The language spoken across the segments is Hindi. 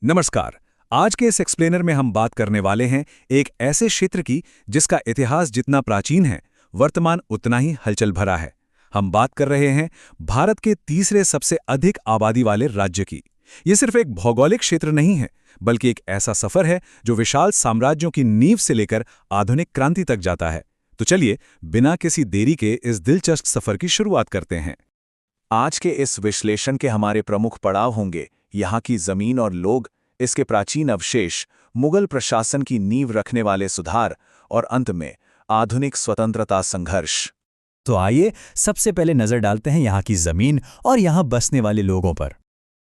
नमस्कार। आज के इस एक्सप्लेनर में हम बात करने वाले हैं एक ऐसे क्षेत्र की जिसका इतिहास जितना प्राचीन है, वर्तमान उतना ही हलचल भरा है। हम बात कर रहे हैं भारत के तीसरे सबसे अधिक आबादी वाले राज्य की। ये सिर्फ एक भौगोलिक क्षेत्र नहीं है, बल्कि एक ऐसा सफर है जो विशाल साम्राज्यों की नींव से लेकर आधुनिक क्रांति तक जाता है। तो चलिए, बिना किसी देरी के इस दिलचस्प सफर की शुरुआत करते हैं। आज के इस विश्लेषण के हमारे प्रमुख पड़ाव होंगे यहाँ की जमीन और लोग, इसके प्राचीन अवशेष, मुगल प्रशासन की नींव रखने वाले सुधार और अंत में आधुनिक स्वतंत्रता संघर्ष। तो आइए सबसे पहले नजर डालते हैं यहाँ की जमीन और यहाँ बसने वाले लोगों पर।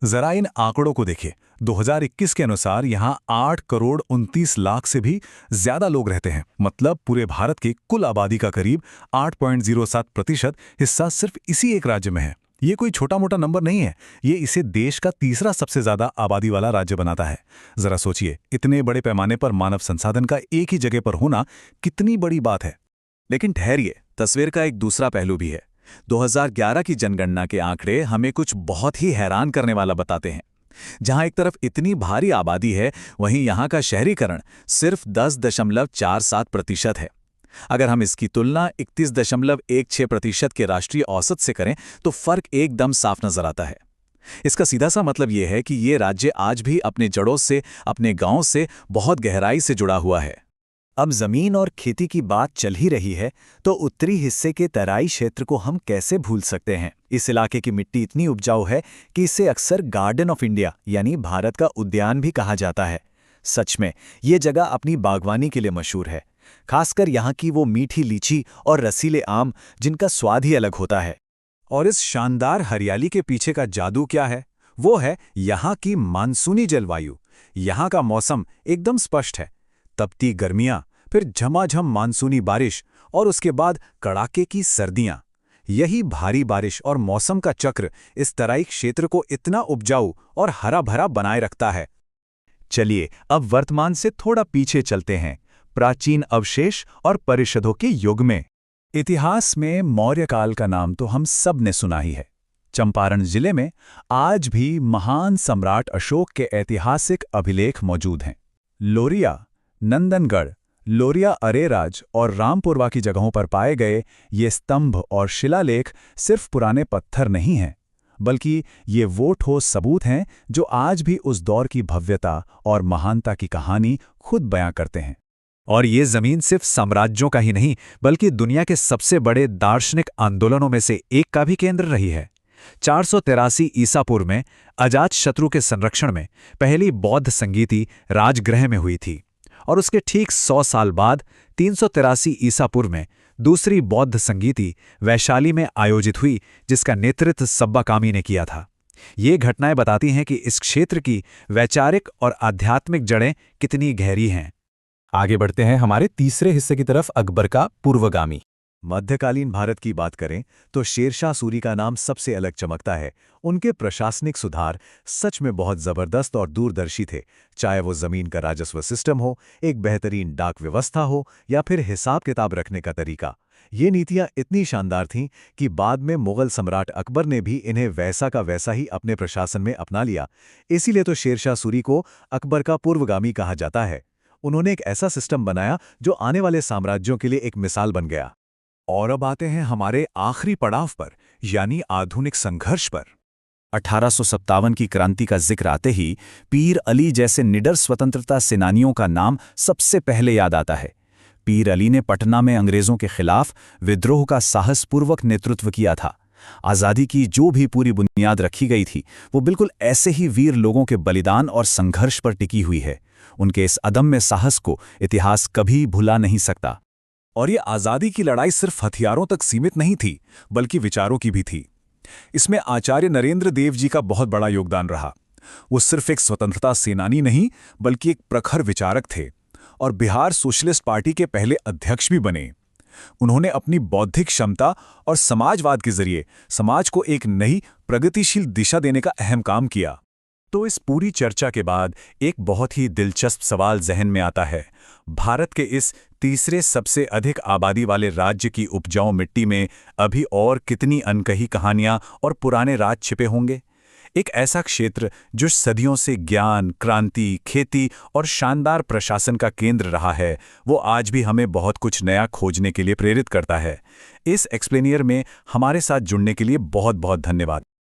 जरा इन आंकड़ों को देखिए। 2021 के अनुसार यहाँ 8 करोड़ 29 लाख से भी ज्यादा लोग रहते हैं। मतलब पूरे भारत की कुल आबादी का करीब 8.07% हिस्सा सिर्फ इसी एक राज्य में है। ये कोई छोटा मोटा नंबर नहीं है, ये इसे देश का तीसरा सबसे ज्यादा आबादी वाला राज्य बनाता है। जरा सोचिए, इतने बड़े पैमाने पर मानव संसाधन का एक ही जगह पर होना कितनी बड़ी बात है। लेकिन ठहरिए, तस्वीर का एक दूसरा पहलू भी है। 2011 की जनगणना के आंकड़े हमें कुछ बहुत ही हैरान करने वाला बताते हैं। जहां एक तरफ इतनी भारी आबादी है, वहीं यहां का शहरीकरण सिर्फ 10.47% है। अगर हम इसकी तुलना 31.16% के राष्ट्रीय औसत से करें तो फर्क एकदम साफ नजर आता है। इसका सीधा सा मतलब यह है कि ये राज्य आज भी अपने जड़ों से, अपने गांव से बहुत गहराई से जुड़ा हुआ है। अब जमीन और खेती की बात चल ही रही है, तो उत्तरी हिस्से के तराई क्षेत्र को हम कैसे भूल सकते हैं। इस इलाके की मिट्टी इतनी उपजाऊ है कि इसे अक्सर गार्डन ऑफ इंडिया यानी भारत का उद्यान भी कहा जाता है। सच में ये जगह अपनी बागवानी के लिए मशहूर है, खासकर यहाँ की वो मीठी लीची और रसीले आम जिनका स्वाद ही अलग होता है। और इस शानदार हरियाली के पीछे का जादू क्या है? वो है यहाँ की मानसूनी जलवायु। यहाँ का मौसम एकदम स्पष्ट है। तपती गर्मियाँ, फिर झमाझम मानसूनी बारिश और उसके बाद कड़ाके की सर्दियाँ। यही भारी बारिश और मौसम का चक्र इस तराई क्षेत्र को इतना उपजाऊ और हरा भरा बनाए रखता है। चलिए अब वर्तमान से थोड़ा पीछे चलते हैं, प्राचीन अवशेष और परिषदों के युग में। इतिहास में मौर्य काल का नाम तो हम सब ने सुना ही है। चंपारण जिले में आज भी महान सम्राट अशोक के ऐतिहासिक अभिलेख मौजूद हैं। लोरिया, नंदनगढ़, लोरिया अरेराज और रामपुरवा की जगहों पर पाए गए ये स्तंभ और शिलालेख सिर्फ पुराने पत्थर नहीं हैं, बल्कि ये वो ठोस सबूत हैं जो आज भी उस दौर की भव्यता और महानता की कहानी खुद बयां करते हैं। और ये जमीन सिर्फ साम्राज्यों का ही नहीं, बल्कि दुनिया के सबसे बड़े दार्शनिक आंदोलनों में से एक का भी केंद्र रही है। 483 ईसा पूर्व में अजातशत्रु के संरक्षण में पहली बौद्ध संगीति राजगृह में हुई थी, और उसके ठीक 100 साल बाद 383 ईसा पूर्व में दूसरी बौद्ध संगीति वैशाली में आयोजित हुई, जिसका नेतृत्व सब्बा कामी ने किया था। ये घटनाएं बताती हैं कि इस क्षेत्र की वैचारिक और आध्यात्मिक जड़ें कितनी गहरी हैं। आगे बढ़ते हैं हमारे तीसरे हिस्से की तरफ, अकबर का पूर्वगामी। मध्यकालीन भारत की बात करें तो शेरशाह सूरी का नाम सबसे अलग चमकता है। उनके प्रशासनिक सुधार सच में बहुत जबरदस्त और दूरदर्शी थे। चाहे वो जमीन का राजस्व सिस्टम हो, एक बेहतरीन डाक व्यवस्था हो, या फिर हिसाब किताब रखने का तरीका, ये नीतियां इतनी शानदार थीं कि बाद में मुगल सम्राट अकबर ने भी इन्हें वैसा का वैसा ही अपने प्रशासन में अपना लिया। इसीलिए तो शेरशाह सूरी को अकबर का पूर्वगामी कहा जाता है। उन्होंने एक ऐसा सिस्टम बनाया जो आने वाले साम्राज्यों के लिए एक मिसाल बन गया। और अब आते हैं हमारे आखिरी पड़ाव पर, यानी आधुनिक संघर्ष पर। 1857 की क्रांति का जिक्र आते ही पीर अली जैसे निडर स्वतंत्रता सेनानियों का नाम सबसे पहले याद आता है। पीर अली ने पटना में अंग्रेजों के खिलाफ विद्रोह का साहसपूर्वक नेतृत्व किया था। आज़ादी की जो भी पूरी बुनियाद रखी गई थी, वो बिल्कुल ऐसे ही वीर लोगों के बलिदान और संघर्ष पर टिकी हुई है। उनके इस अदम्य साहस को इतिहास कभी भुला नहीं सकता। और ये आज़ादी की लड़ाई सिर्फ हथियारों तक सीमित नहीं थी, बल्कि विचारों की भी थी। इसमें आचार्य नरेंद्र देव जी का बहुत बड़ा योगदान रहा। वो सिर्फ एक स्वतंत्रता सेनानी नहीं, बल्कि एक प्रखर विचारक थे और बिहार सोशलिस्ट पार्टी के पहले अध्यक्ष भी बने। उन्होंने अपनी बौद्धिक क्षमता और समाजवाद के जरिए समाज को एक नई प्रगतिशील दिशा देने का अहम काम किया। तो इस पूरी चर्चा के बाद एक बहुत ही दिलचस्प सवाल जहन में आता है। भारत के इस तीसरे सबसे अधिक आबादी वाले राज्य की उपजाऊ मिट्टी में अभी और कितनी अनकही कहानियां और पुराने राज छिपे होंगे? एक ऐसा क्षेत्र जो सदियों से ज्ञान, क्रांति, खेती और शानदार प्रशासन का केंद्र रहा है, वो आज भी हमें बहुत कुछ नया खोजने के लिए प्रेरित करता है। इस एक्सप्लेनियर में हमारे साथ जुड़ने के लिए बहुत बहुत धन्यवाद।